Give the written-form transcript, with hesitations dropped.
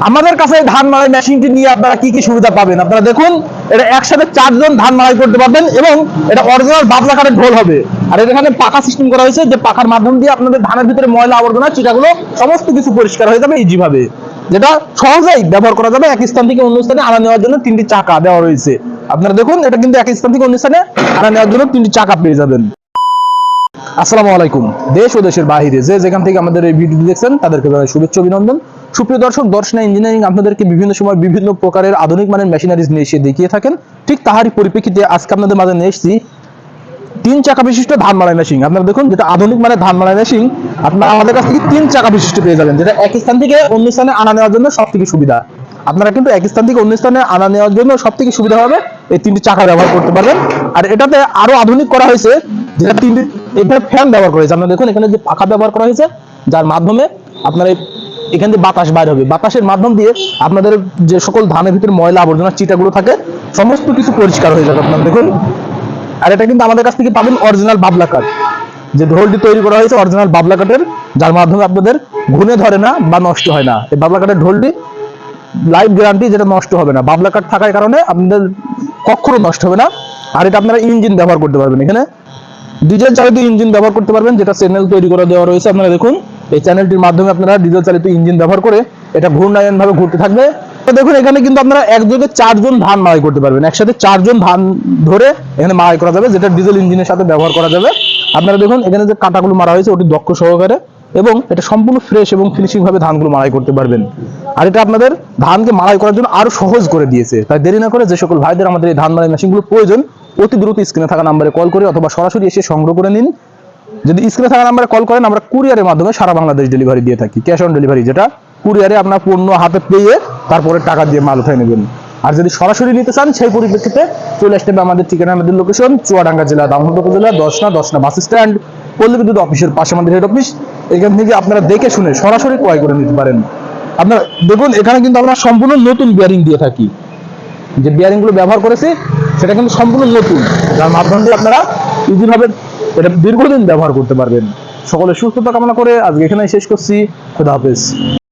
আমাদের কাছে ধান মাড়াই মেশিনটি নিয়ে আপনারা কি কি সুবিধা পাবেন আপনারা দেখুন। এটা একসাথে 4 জন ধান মাড়াই করতে পারবেন এবং এটা অরিজিনাল বাবলা কাঠের ঢোল হবে। আর এখানে পাখা সিস্টেম করা হয়েছে, যে পাখার মাধ্যম দিয়ে আপনাদের ধানের ভিতরে ময়লা আবর্জনা চিটাগুলো সমস্ত কিছু পরিষ্কার হয়ে যাবে ইজি ভাবে, যেটা সহজেই ব্যবহার করা যাবে। এক স্থান থেকে অন্য স্থানে আনা নেওয়ার জন্য 3টি চাকা দেওয়া রয়েছে। আপনারা দেখুন, এটা কিন্তু এক স্থান থেকে অন্য স্থানে আনা নেওয়ার জন্য 3টি চাকা পেয়ে যাবেন। আসসালামু আলাইকুম। দেশ ও দেশের বাইরে যে যেখান থেকে আমাদের এই ভিডিওটি দেখছেন তাদেরকে জানাই শুভেচ্ছা অভিনন্দন। সুপ্রিয় দর্শক, দর্শনা ইঞ্জিনিয়ারিং আপনাদেরকে বিভিন্ন সময় বিভিন্ন প্রকারের আধুনিক মানের মেশিনারিজ নিয়ে এসে দেখিয়ে থাকেন। ঠিক তাহারই পরিপ্রেক্ষিতে আজকে আপনাদের মাঝে নিয়ে এসেছি 3 চাকা বিশিষ্ট ধান মাড়াই মেশিন। আপনারা দেখুন, যেটা আধুনিক মানের ধান মাড়াই মেশিন আপনারা আমাদের কাছ থেকে 3 চাকা বিশিষ্ট পেয়ে যাবেন, যেটা এক স্থান থেকে অন্য স্থানে আনা নেওয়ার জন্য সবথেকে সুবিধা। আপনারা কিন্তু এক স্থান থেকে অন্য স্থানে আনা নেওয়ার জন্য সবথেকে সুবিধা হবে এই 3টি চাকা ব্যবহার করতে পারবেন। আর এটাতে আরো আধুনিক করা হয়েছে, যেটা 3টি এখানে ফ্যান ব্যবহার করা হয়েছে। আপনারা দেখুন, এখানে যে পাখা ব্যবহার করা হয়েছে, যার মাধ্যমে আপনারা এখান থেকে বাতাস বাইর হবে। বাতাসের মাধ্যম দিয়ে আপনাদের যে সকল ধানের ভিতরে ময়লা আবর্জনা চিটাগুলো থাকে সমস্ত কিছু পরিষ্কার হয়ে যাবে। আপনারা দেখুন, আর এটা কিন্তু আমাদের কাছ থেকে পাবেন অরিজিনাল বাবলা কাঠ। যে ঢোলটি তৈরি করা হয়েছে অরিজিনাল বাবলা কাঠের, যার মাধ্যমে আপনাদের ঘুনে ধরে না বা নষ্ট হয় না। এই বাবলা কাঠের ঢোলটি লাইফ গ্যারান্টি, যেটা নষ্ট হবে না। বাবলা কাঠ থাকার কারণে আপনাদের কখনো নষ্ট হবে না। আর এটা আপনারা ইঞ্জিন ব্যবহার করতে পারবেন, এখানে ডিজেল চালিত ইঞ্জিন ব্যবহার করতে পারবেন, যেটা চ্যানেল তৈরি করে দেওয়া রয়েছে। আপনারা দেখুন, এই চ্যানেলটির মাধ্যমে আপনারা ডিজেল চালিত ইঞ্জিন ব্যবহার করে এটা ঘূর্ণায়ন ভাবে ঘুরতে থাকবে। দেখুন, এখানে কিন্তু আপনারা একযোগে 4 জন ধান মাড়াই করতে পারবেন। একসাথে 4 জন ধান ধরে এখানে মাড়াই করা যাবে, যেটা ডিজেল ইঞ্জিনের সাথে ব্যবহার করা যাবে। আপনারা দেখুন, এখানে যে কাঁটাগুলো মারা হয়েছে ওটি দক্ষ সহকারে, এবং এটা সম্পূর্ণ ফ্রেশ এবং ফিনিশিং ভাবে ধানগুলো মাড়াই করতে পারবেন। আর এটা আপনাদের ধানকে মাড়াই করার জন্য আরো সহজ করে দিয়েছে। তাই দেরি না করে যে সকল ভাইদের আমাদের এই ধান মাড়াই মেশিনগুলো প্রয়োজন, অতি দ্রুত স্ক্রিনে থাকা নাম্বারে কল করে অথবা সরাসরি এসে সংগ্রহ করে নিন। যদি স্ক্রিনে থাকা নাম্বারে কল করেন, আমরা কুরিয়ারের মাধ্যমে সারা বাংলাদেশ ডেলিভারি দিয়ে থাকি, ক্যাশ অন ডেলিভারি, যেটা কুরিয়ারে আপনার পণ্য হাতে পেয়ে তারপরে টাকা দিয়ে মাল উঠাই নেবেন। আর যদি সরাসরি নিতে চান, সেই পরিপ্রেক্ষিতে চলে আসতে হবে আমাদের ঠিকানা, আমাদের লোকেশন চুয়াডাঙ্গা জেলা, দামোহর উপজেলা, দশনা বাস স্ট্যান্ড, পল্লী বিদ্যুৎ অফিসের পাশে আমাদের হেড অফিস। এখান থেকে আপনারা দেখে শুনে সরাসরি ক্রয় করে নিতে পারেন। আপনারা দেখুন, এখানে কিন্তু আমরা সম্পূর্ণ নতুন বিয়ারিং দিয়ে থাকি। যে বিয়ারিং গুলো ব্যবহার করেছি সেটা কিন্তু সম্পূর্ণ নতুন, যার মাধ্যমে আপনারা ইজিভাবে এটা দীর্ঘদিন ব্যবহার করতে পারবেন। সকলের সুস্থতা কামনা করে আজকে এখানে শেষ করছি। খুদা হাফেজ।